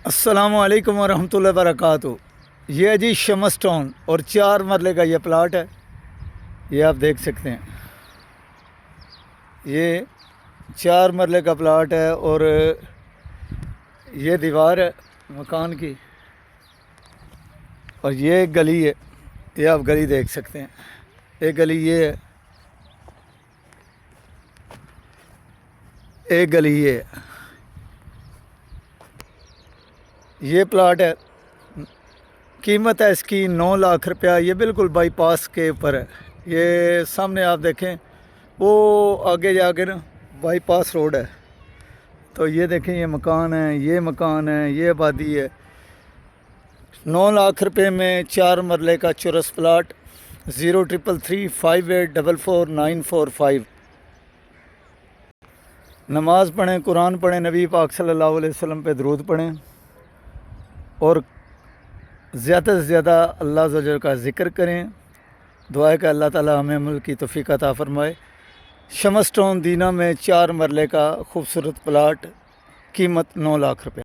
अस्सलामुअलैकुम वरहमतुल्लाहि वबरकातुहू। ये है जी शमस टाउन और 4 मरले का ये प्लाट है। ये आप देख सकते हैं, ये 4 मरले का प्लाट है और ये दीवार है मकान की और ये गली है। ये आप गली देख सकते हैं, एक गली ये है, एक गली ये है। ये प्लाट है, कीमत है इसकी 9 लाख रुपया। ये बिल्कुल बाईपास के ऊपर है। ये सामने आप देखें, वो आगे जाके ना बाईपास रोड है। तो ये देखें, ये मकान है, ये मकान है, ये आबादी है। 9 लाख रुपए में 4 मरले का चुरस प्लाट। 033358444945। नमाज़ पढ़ें, कुरान पढ़ें, नबी पाक सल्लल्लाहु अलैहि वसल्लम पे दरूद पढ़ें और ज़्यादा से ज़्यादा अल्लाह अज़्ज़ व जल का ज़िक्र करें। दुआ है कि अल्लाह ताला हमें अमल की तौफ़ीक़ अता फ़रमाए। शमस टाउन दीना में 4 मरले का खूबसूरत प्लाट, कीमत 9 लाख रुपये।